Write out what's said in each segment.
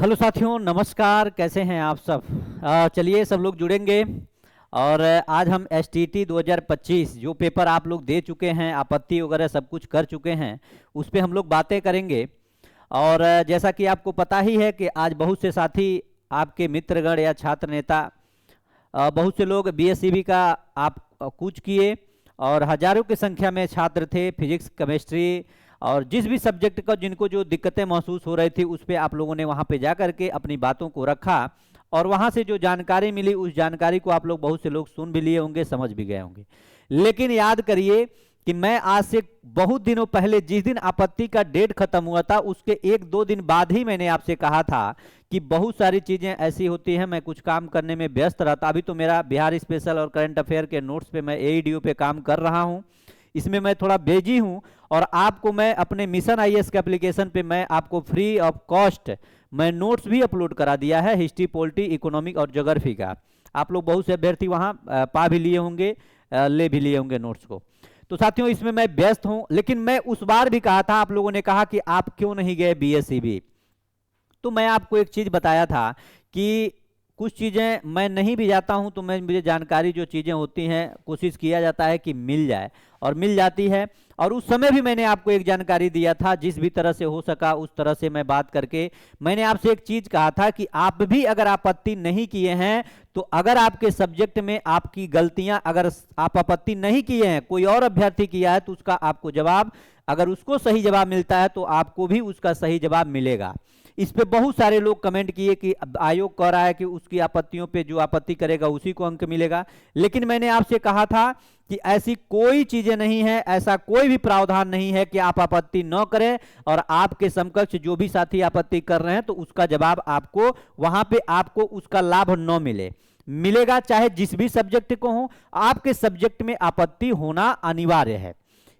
Hello साथियों, नमस्कार। कैसे हैं आप सब? चलिए सब लोग जुड़ेंगे और आज हम एसटीटी 2025 जो पेपर आप लोग दे चुके हैं, आपत्ति वगैरह सब कुछ कर चुके हैं, उस पे हम लोग बातें करेंगे। और जैसा कि आपको पता ही है कि आज बहुत से साथी आपके मित्रगण या छात्र नेता, बहुत से लोग बीएससीबी का आप कूच किए और हजारों की संख्या में छात्र थे। फिजिक्स, केमिस्ट्री और जिस भी सब्जेक्ट का जिनको जो दिक्कतें महसूस हो रही थी उस पे आप लोगों ने वहाँ पे जा करके अपनी बातों को रखा और वहाँ से जो जानकारी मिली उस जानकारी को आप लोग बहुत से लोग सुन भी लिए होंगे, समझ भी गए होंगे। लेकिन याद करिए कि मैं आज से बहुत दिनों पहले जिस दिन आपत्ति का डेट खत्म हुआ था उसके एक दो दिन बाद ही मैंने आपसे कहा था कि बहुत सारी चीजें ऐसी होती हैं, मैं कुछ काम करने में व्यस्त रहता। अभी तो मेरा बिहार स्पेशल और करंट अफेयर के नोट्स पे मैं एईडीओ पे काम कर रहा हूं, इसमें मैं थोड़ा बिजी हूं। और आपको मैं अपने मिशन आईएएस के एप्लीकेशन पे मैं आपको फ्री ऑफ कॉस्ट मैं नोट्स भी अपलोड करा दिया है, हिस्ट्री, पॉलिटी, इकोनॉमिक और ज्योग्राफी का। आप लोग बहुत से अभ्यर्थी वहां पा भी लिए होंगे, ले भी लिए होंगे नोट्स को। तो साथियों, इसमें मैं व्यस्त हूं। लेकिन मैं उस बार भी कहा था, आप लोगों ने कहा कि आप क्यों नहीं गए बीएससीबी, तो मैं आपको एक चीज बताया था कि कुछ चीजें मैं नहीं भी जाता हूं तो मुझे जानकारी जो चीजें होती हैं कोशिश किया जाता है कि मिल जाए और मिल जाती है। और उस समय भी मैंने आपको एक जानकारी दिया था, जिस भी तरह से हो सका उस तरह से मैं बात करके मैंने आपसे एक चीज कहा था कि आप भी अगर आपत्ति नहीं किए हैं तो अगर आपके सब्जेक्ट में आपकी गलतियां, अगर आप आपत्ति नहीं किए हैं, कोई और अभ्यर्थी किया है तो उसका आपको जवाब, अगर उसको सही जवाब मिलता है तो आपको भी उसका सही जवाब मिलेगा। इस पे बहुत सारे लोग कमेंट किए कि आयोग कह रहा है कि उसकी आपत्तियों पे जो आपत्ति करेगा उसी को अंक मिलेगा। लेकिन मैंने आपसे कहा था कि ऐसी कोई चीजें नहीं है, ऐसा कोई भी प्रावधान नहीं है कि आप आपत्ति न करें और आपके समकक्ष जो भी साथी आपत्ति कर रहे हैं तो उसका जवाब आपको वहां पे आपको उसका लाभ न मिले। मिलेगा, चाहे जिस भी सब्जेक्ट को हो, आपके सब्जेक्ट में आपत्ति होना अनिवार्य है।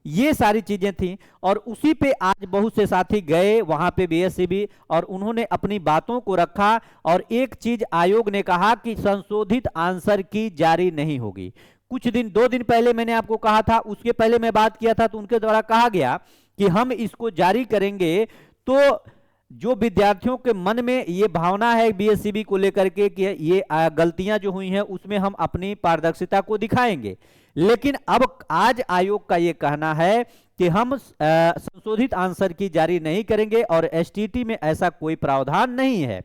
ये सारी चीजें थी और उसी पे आज बहुत से साथी गए वहां पे बीएससीबी और उन्होंने अपनी बातों को रखा। और एक चीज आयोग ने कहा कि संशोधित आंसर की जारी नहीं होगी। कुछ दिन, 2 दिन पहले मैंने आपको कहा था, उसके पहले मैं बात किया था तो उनके द्वारा कहा गया कि हम इसको जारी करेंगे। तो जो विद्यार्थियों के मन में ये भावना है बीएससीबी को लेकर के कि ये गलतियां जो हुई हैं उसमें हम अपनी पारदर्शिता को दिखाएंगे। लेकिन अब आज आयोग का ये कहना है कि हम संशोधित आंसर की जारी नहीं करेंगे और एसटीटी में ऐसा कोई प्रावधान नहीं है।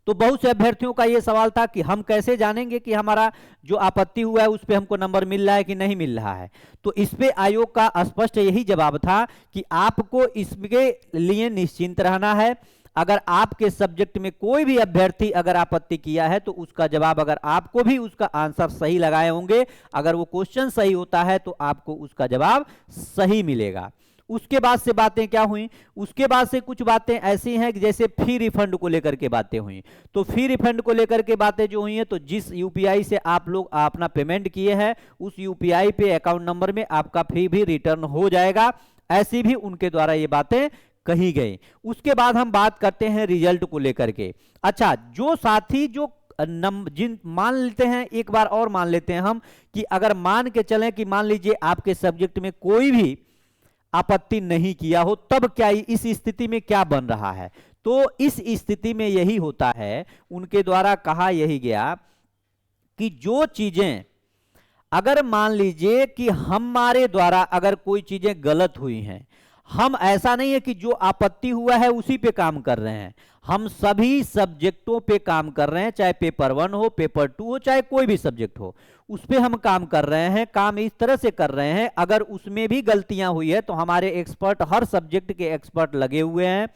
तो बहुत से अभ्यर्थियों का ये सवाल था कि हम कैसे जानेंगे कि हमारा जो आपत्ति हुआ है उस पे हमको नंबर मिल रहा है कि नहीं मिल रहा है। तो इस पे आयोग का स्पष्ट यही जवाब था कि आपको इसके लिए निश्चिंत रहना है। अगर आपके सब्जेक्ट में कोई भी अभ्यर्थी अगर आपत्ति किया है तो उसका जवाब, अगर आपको भी उसका आंसर सही लगाए होंगे, अगर वो क्वेश्चन सही होता है तो आपको उसका जवाब सही मिलेगा। उसके बाद से बातें क्या हुई, उसके बाद से कुछ बातें ऐसी हैं कि जैसे फी रिफंड को लेकर के बातें हुई। तो फी रिफंड को लेकर के बातें जो हुई हैं, तो जिस यूपीआई से आप लोग अपना पेमेंट किए हैं उस यूपीआई पे अकाउंट नंबर में आपका फी भी रिटर्न हो जाएगा, ऐसी भी उनके द्वारा ये बातें कही गई। उसके बाद हम बात करते हैं रिजल्ट को लेकर के। अच्छा, जो साथी जो जिन मान लेते हैं, एक बार और मान लेते हैं हम कि अगर मान के चलें कि मान लीजिए आपके सब्जेक्ट में कोई भी आपत्ति नहीं किया हो, तब क्या इस स्थिति में क्या बन रहा है? तो इस स्थिति में यही होता है, उनके द्वारा कहा यही गया कि जो चीजें, अगर मान लीजिए कि हमारे द्वारा अगर कोई चीजें गलत हुई हैं, हम ऐसा नहीं है कि जो आपत्ति हुआ है उसी पे काम कर रहे हैं, हम सभी सब्जेक्टों पे काम कर रहे हैं, चाहे पेपर 1 हो, पेपर 2 हो, चाहे कोई भी सब्जेक्ट हो, उस पे हम काम कर रहे हैं। काम इस तरह से कर रहे हैं, अगर उसमें भी गलतियां हुई है तो हमारे एक्सपर्ट, हर सब्जेक्ट के एक्सपर्ट लगे हुए हैं,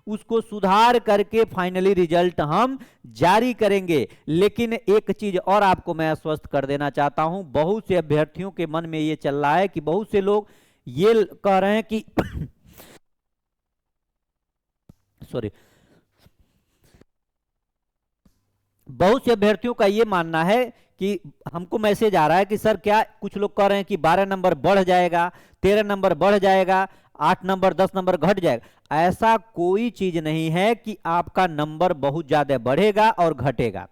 उसको सुधार करके फाइनली रिजल्ट हम जारी करेंगे। लेकिन एक चीज और आपको मैं आश्वस्त कर देना चाहता हूं, बहुत से अभ्यर्थियों के मन में ये चल रहा है कि बहुत से लोग ये कह रहे हैं कि सॉरी, बहुत से अभ्यर्थियों का ये मानना है कि हमको मैसेज आ रहा है कि सर, क्या कुछ लोग कह रहे हैं कि 12 नंबर बढ़ जाएगा, 13 नंबर बढ़ जाएगा, 8 नंबर 10 नंबर घट जाएगा। ऐसा कोई चीज नहीं है कि आपका नंबर बहुत ज्यादा बढ़ेगा और घटेगा।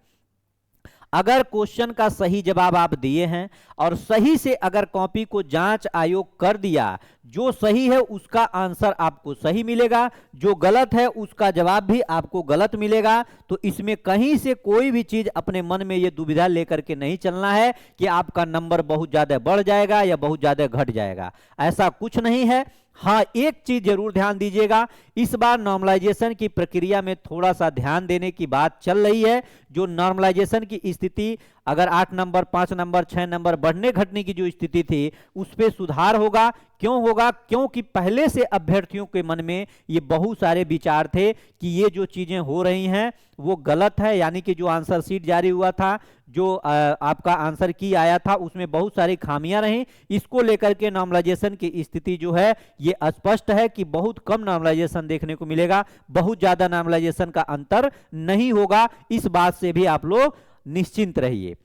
अगर क्वेश्चन का सही जवाब आप दिए हैं और सही से अगर कॉपी को जांच आयोग कर दिया, जो सही है उसका आंसर आपको सही मिलेगा, जो गलत है उसका जवाब भी आपको गलत मिलेगा। तो इसमें कहीं से कोई भी चीज अपने मन में ये दुविधा लेकर के नहीं चलना है कि आपका नंबर बहुत ज्यादा बढ़ जाएगा या बहुत ज्यादा घट जाएगा, ऐसा कुछ नहीं है। हाँ, एक चीज जरूर ध्यान दीजिएगा, इस बार नॉर्मलाइजेशन की प्रक्रिया में थोड़ा सा ध्यान देने की बात चल रही है। जो नॉर्मलाइजेशन की स्थिति अगर 8 नंबर 5 नंबर 6 नंबर बढ़ने घटने की जो स्थिति थी उस पर सुधार होगा। क्यों होगा? क्योंकि पहले से अभ्यर्थियों के मन में ये बहुत सारे विचार थे कि ये जो चीजें हो रही हैं वो गलत है, यानी कि जो आंसर शीट जारी हुआ था, जो आपका आंसर की आया था, उसमें बहुत सारी खामियां रहीं। इसको लेकर के नॉर्मलाइजेशन की स्थिति जो है ये स्पष्ट है कि बहुत कम नॉर्मलाइजेशन देखने को मिलेगा, बहुत ज्यादा नॉर्मलाइजेशन का अंतर नहीं होगा। इस बात से भी आप लोग निश्चिंत रहिए।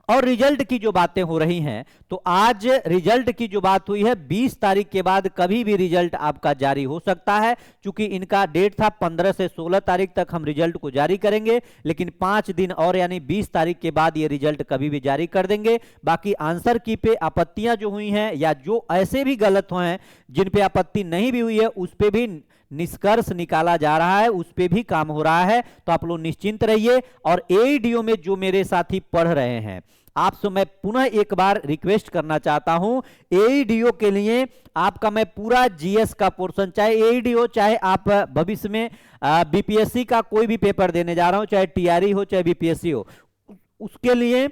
और रिजल्ट की जो बातें हो रही हैं, तो आज रिजल्ट की जो बात हुई है 20 तारीख के बाद कभी भी रिजल्ट आपका जारी हो सकता है। चूंकि इनका डेट था 15 से 16 तारीख तक हम रिजल्ट को जारी करेंगे, लेकिन 5 दिन और यानी 20 तारीख के बाद ये रिजल्ट कभी भी जारी कर देंगे। बाकी आंसर की पे आपत्तियां जो हुई हैं या जो ऐसे भी गलत हुए हैं जिन पे आपत्ति नहीं भी हुई है उस पे भी निष्कर्ष निकाला जा रहा है, उस पे भी काम हो रहा है। तो आप लोग निश्चिंत रहिए। और एईडीओ में जो मेरे साथी पढ़ रहे हैं, आपसे मैं पुनः एक बार रिक्वेस्ट करना चाहता हूं, एईडीओ के लिए आपका मैं पूरा जीएस का पोर्शन, चाहे एईडीओ चाहे आप भविष्य में बीपीएससी का कोई भी पेपर देने जा रहा हूं, चाहे टीआरई हो चाहे बीपीएससी हो, उसके लिए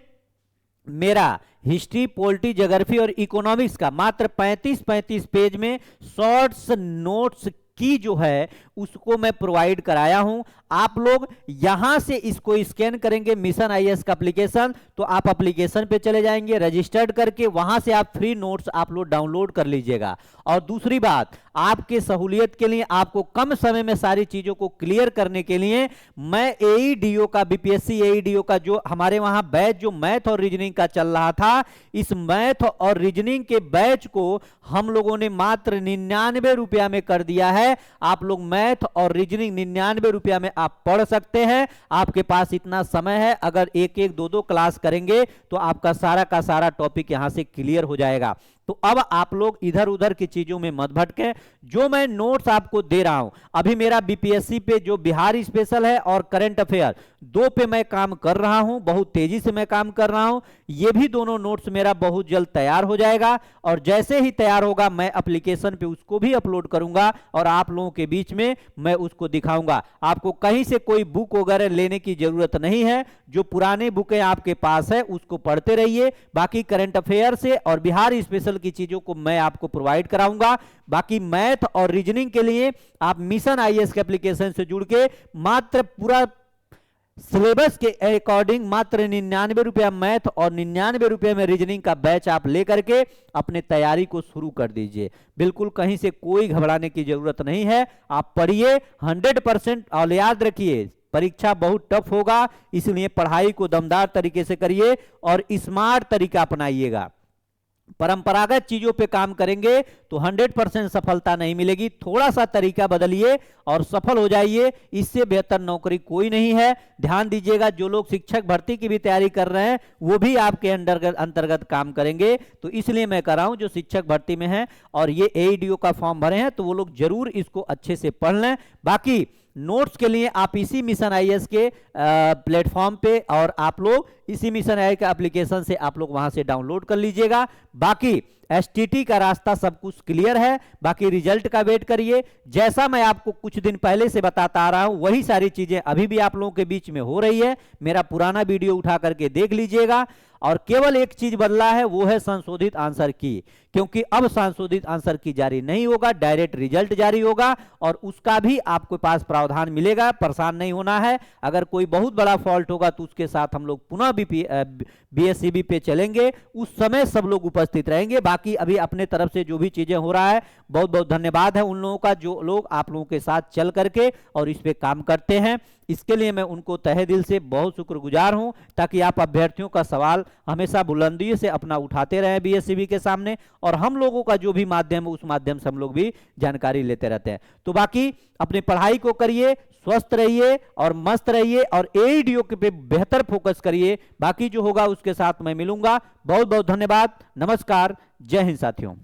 मेरा हिस्ट्री पॉलिटी ज्योग्राफी और इकोनॉमिक्स का मात्र 35-35 पेज में शॉर्ट्स नोट्स की जो है उसको मैं प्रोवाइड कराया हूं। आप लोग यहां से इसको स्कैन करेंगे मिशन आईएएस का एप्लीकेशन, तो आप एप्लीकेशन पे चले जाएंगे, रजिस्टर्ड करके वहां से आप फ्री नोट्स आप लोग डाउनलोड कर लीजिएगा। और दूसरी बात, आपके सहूलियत के लिए, आपको कम समय में सारी चीजों को क्लियर करने के लिए मैं एईडीओ का, बीपीएससी एईडीओ का जो हमारे वहां बैच जो मैथ और रीजनिंग का चल रहा था, इस मैथ और रीजनिंग के बैच को हम लोगों ने मात्र 99 रुपया में कर दिया है। आप लोग मैथ और रीजनिंग 99 रुपया में आप पढ़ सकते हैं। आपके पास इतना समय है, अगर एक एक दो दो क्लास करेंगे तो आपका सारा का सारा टॉपिक यहां से क्लियर हो जाएगा। तो अब आप लोग इधर उधर की चीजों में मत भटके। जो मैं नोट्स आपको दे रहा हूं, अभी मेरा बीपीएससी पे जो बिहार स्पेशल है और करंट अफेयर दो पे मैं काम कर रहा हूं, बहुत तेजी से मैं काम कर रहा हूं। ये भी दोनों नोट्स मेरा बहुत जल्द तैयार हो जाएगा और जैसे ही तैयार होगा मैं एप्लीकेशन पे उसको भी अपलोड करूंगा और आप लोगों के बीच में मैं उसको दिखाऊंगा। आपको कहीं से कोई बुक वगैरह लेने की जरूरत नहीं है, जो पुराने बुकें आपके पास है उसको पढ़ते रहिए। बाकी करंट अफेयर से और बिहार स्पेशल की चीजों को मैं आपको प्रोवाइड कराऊंगा। बाकी मैथ और रीजनिंग के लिए आप मिशन आईएएस के एप्लीकेशन से जुड़ के मात्र पूरा सिलेबस के अकॉर्डिंग मात्र 99 रुपया मैथ और 99 रुपये में रीजनिंग का बैच आप लेकर के अपने तैयारी को शुरू कर दीजिए। बिल्कुल कहीं से कोई घबराने की जरूरत नहीं है। आप पढ़िए 100%। और याद रखिए परीक्षा बहुत टफ होगा, इसलिए पढ़ाई को दमदार तरीके से करिए और स्मार्ट तरीका अपनाइएगा। परंपरागत चीजों पे काम करेंगे तो 100% सफलता नहीं मिलेगी। थोड़ा सा तरीका बदलिए और सफल हो जाइए, इससे बेहतर नौकरी कोई नहीं है। ध्यान दीजिएगा, जो लोग शिक्षक भर्ती की भी तैयारी कर रहे हैं वो भी आपके अंतर्गत काम करेंगे। तो इसलिए मैं कह रहा हूं जो शिक्षक भर्ती में है और ये एईडीओ का फॉर्म भरे हैं तो वो लोग जरूर इसको अच्छे से पढ़ लें। बाकी नोट्स के लिए आप इसी मिशन आईएएस के प्लेटफॉर्म पे और आप लोग इसी मिशन आईएएस का एप्लीकेशन से आप लोग वहां से डाउनलोड कर लीजिएगा। बाकी एसटीटी का रास्ता सब कुछ क्लियर है। बाकी रिजल्ट का वेट करिए। जैसा मैं आपको कुछ दिन पहले से बताता आ रहा हूं वही सारी चीजें अभी भी आप लोगों के बीच में हो रही है। मेरा पुराना वीडियो उठा करके देख लीजिएगा। और केवल एक चीज बदला है, वो है संशोधित आंसर की, क्योंकि अब संशोधित आंसर की जारी नहीं होगा, डायरेक्ट रिजल्ट जारी होगा और उसका भी आपके पास प्रावधान मिलेगा। परेशान नहीं होना है। अगर कोई बहुत बड़ा फॉल्ट होगा तो उसके साथ हम लोग पुनः बीएससीबी पे चलेंगे, उस समय सब लोग उपस्थित रहेंगे। बाकी अभी अपने तरफ से जो भी चीजें हो रहा है, बहुत बहुत धन्यवाद है उन लोगों का जो लोग आप लोगों के साथ चल करके और इस पे काम करते हैं। इसके लिए मैं उनको तहे दिल से बहुत शुक्रगुजार हूं, ताकि आप अभ्यर्थियों का सवाल हमेशा बुलंदी से अपना उठाते रहें बीएससीबी के सामने, और हम लोगों का जो भी माध्यम है उस माध्यम से हम लोग भी जानकारी लेते रहते हैं। तो बाकी अपनी पढ़ाई को करिए, स्वस्थ रहिए और मस्त रहिए और एईडीओ पे बेहतर फोकस करिए। बाकी जो होगा उसके साथ मैं मिलूंगा। बहुत बहुत धन्यवाद। नमस्कार। जय हिंद साथियों।